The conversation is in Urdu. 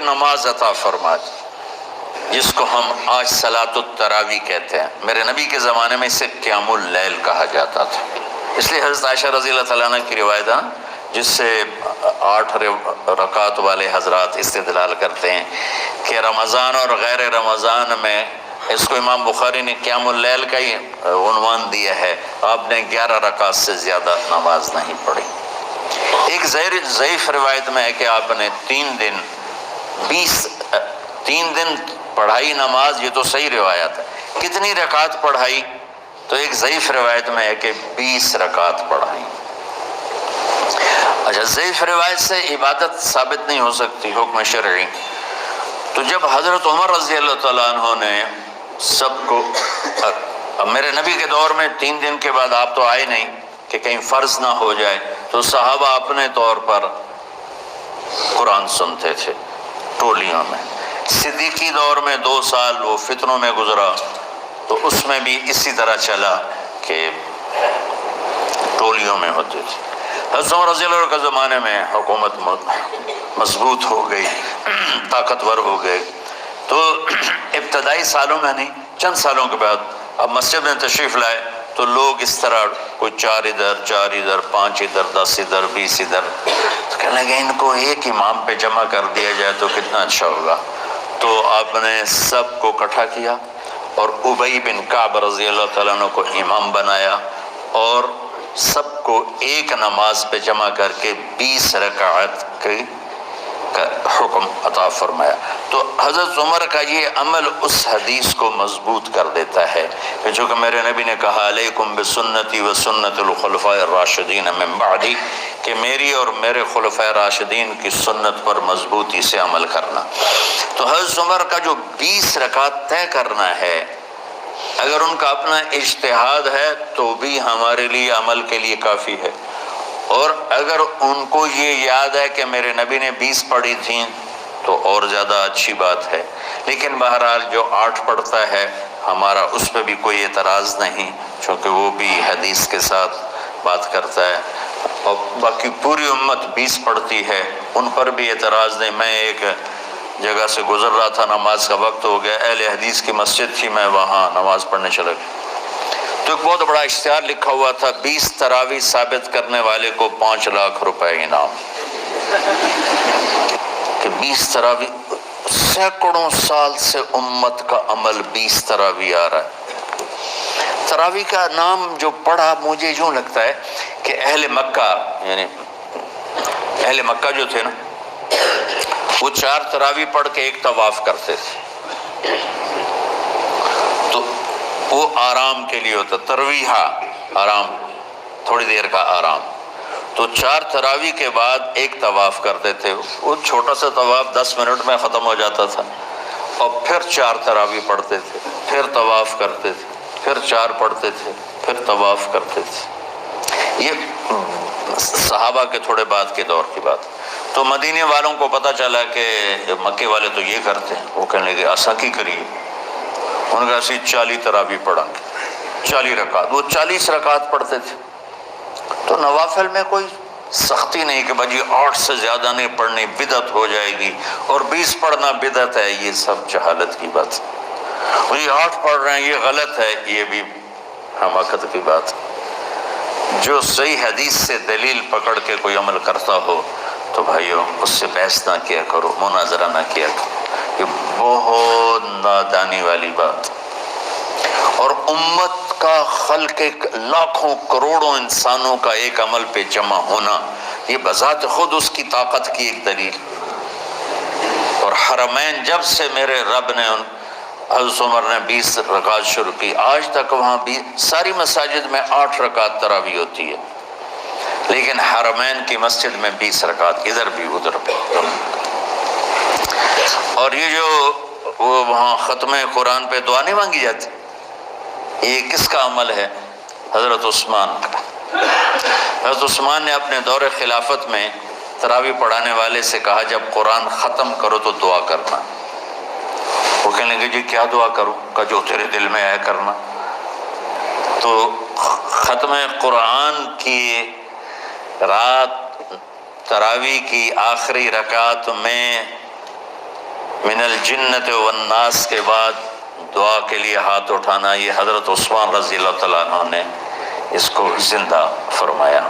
نماز عطا فرما دی جس کو ہم آج صلاۃ التراویح کہتے ہیں۔ میرے نبی کے زمانے میں اسے قیام اللیل کہا جاتا تھا، اس لیے حضرت عائشہ رضی اللہ تعالیٰ عنہ کی روایت ہے جس سے 8 رکعت والے حضرات استدلال کرتے ہیں کہ رمضان اور غیر رمضان میں اس کو امام بخاری نے قیام اللیل کا ہی عنوان دیا ہے، آپ نے 11 رکعت سے زیادہ نماز نہیں پڑھی۔ ایک ضعیف روایت میں ہے کہ آپ نے 3 دن پڑھائی نماز، یہ تو صحیح روایت ہے، کتنی رکعت پڑھائی؟ تو ایک ضعیف روایت میں ہے کہ 20 رکعت پڑھائی۔ اچھا، ضعیف روایت سے عبادت ثابت نہیں ہو سکتی حکم شرعی، تو جب حضرت عمر رضی اللہ تعالیٰ عنہ نے سب کو، میرے نبی کے دور میں 3 دن کے بعد آپ تو آئے نہیں کہ کہیں فرض نہ ہو جائے، تو صحابہ اپنے طور پر قرآن سنتے تھے ٹولیوں میں۔ صدیقی دور میں 2 سال وہ فتنوں میں گزرا، تو اس میں بھی اسی طرح چلا کہ ٹولیوں میں ہوتے تھے۔ حضرت عمر رضی اللہ عنہ کے زمانے میں حکومت مضبوط ہو گئی، طاقتور ہو گئے، تو ابتدائی سالوں میں نہیں، چند سالوں کے بعد اب مسجد میں تشریف لائے تو لوگ اس طرح کوئی 4 ادھر 4 ادھر 5 ادھر 10 ادھر 20 ادھر، تو کہنے لگے ان کو ایک امام پہ جمع کر دیا جائے تو کتنا اچھا ہوگا۔ تو آپ نے سب کو اکٹھا کیا اور ابی بن کعب رضی اللہ تعالیٰ عنہ کو امام بنایا اور سب کو ایک نماز پہ جمع کر کے 20 رکعت کی حکم عطا فرمایا۔ تو حضرت عمر کا یہ عمل اس حدیث کو مضبوط کر دیتا ہے کہ جو کہ میرے نبی نے کہا علیکم بسنتی و سنت الخلفاء الراشدین من بعدی، کہ میری اور میرے خلفاء راشدین کی سنت پر مضبوطی سے عمل کرنا۔ تو حضرت عمر کا جو 20 رکعت طے کرنا ہے، اگر ان کا اپنا اجتہاد ہے تو بھی ہمارے لیے عمل کے لیے کافی ہے، اور اگر ان کو یہ یاد ہے کہ میرے نبی نے 20 پڑھی تھیں تو اور زیادہ اچھی بات ہے۔ لیکن بہرحال جو 8 پڑھتا ہے ہمارا اس پہ بھی کوئی اعتراض نہیں، چونکہ وہ بھی حدیث کے ساتھ بات کرتا ہے، اور باقی پوری امت 20 پڑھتی ہے ان پر بھی اعتراض نہیں۔ میں ایک جگہ سے گزر رہا تھا، نماز کا وقت ہو گیا، اہل حدیث کی مسجد تھی، میں وہاں نماز پڑھنے چلا گیا، تو ایک بہت بڑا اشتہار لکھا ہوا تھا 20 تراویح ثابت کرنے والے کو 5 لاکھ روپے انعام، کہ 20 تراویح، سینکڑوں سال سے امت کا عمل 20 تراویح آ رہا ہے۔ تراویح کا نام جو پڑھا مجھے یوں لگتا ہے کہ اہل مکہ، یعنی اہل مکہ جو تھے نا، وہ 4 تراویح پڑھ کے ایک طواف کرتے تھے، تو وہ آرام کے لیے ہوتا، ترویحہ آرام، تھوڑی دیر کا آرام، تو 4 تراویح کے بعد ایک طواف کرتے تھے، وہ چھوٹا سا طواف 10 منٹ میں ختم ہو جاتا تھا، اور پھر 4 تراویح پڑھتے تھے، پھر طواف کرتے تھے، پھر 4 پڑھتے تھے، پھر طواف کرتے تھے۔ یہ صحابہ کے تھوڑے بعد کے دور کی بات۔ تو مدینے والوں کو پتہ چلا کہ مکے والے تو یہ کرتے ہیں، وہ کہنے لگے ایسا کی کریے، ان کا اسی 40 تراویح پڑھا، 40 رکعت، وہ 40 رکعت پڑھتے تھے۔ تو نوافل میں کوئی سختی نہیں کہ بھائی 8 سے زیادہ نہیں پڑھنی، بدعت ہو جائے گی، اور 20 پڑھنا بدعت ہے، یہ سب جہالت کی بات ہے، اور یہ 8 پڑھ رہے ہیں یہ غلط ہے، یہ بھی حماقت کی بات ہے۔ جو صحیح حدیث سے دلیل پکڑ کے کوئی عمل کرتا ہو تو بھائیو اس سے بحث نہ کیا کرو، مناظرہ نہ کیا کرو، یہ بہت نادانی والی بات۔ اور امت کا خلق لاکھوں کروڑوں انسانوں کا ایک عمل پہ جمع ہونا، یہ بذات خود اس کی طاقت کی ایک دلیل۔ اور حرمین جب سے میرے رب نے حضرت عمر نے 20 رکعت شروع کی، آج تک وہاں بھی ساری مساجد میں 8 رکعت تراویح ہوتی ہے، لیکن حرمین کی مسجد میں 20 رکعت، ادھر بھی ادھر بھی۔ اور یہ جو وہ وہاں ختم قرآن پہ دعا نہیں مانگی جاتی، یہ کس کا عمل ہے؟ حضرت عثمان کا۔ حضرت عثمان نے اپنے دور خلافت میں تراویح پڑھانے والے سے کہا جب قرآن ختم کرو تو دعا کرنا۔ وہ کہنے لگے جی کیا دعا کروں؟ کہ جو تیرے دل میں ہے کرنا۔ تو ختم قرآن کی رات تراویح کی آخری رکعت میں من الجنت والناس کے بعد دعا کے لیے ہاتھ اٹھانا، یہ حضرت عثمان رضی اللہ تعالیٰ عنہ نے اس کو زندہ فرمایا۔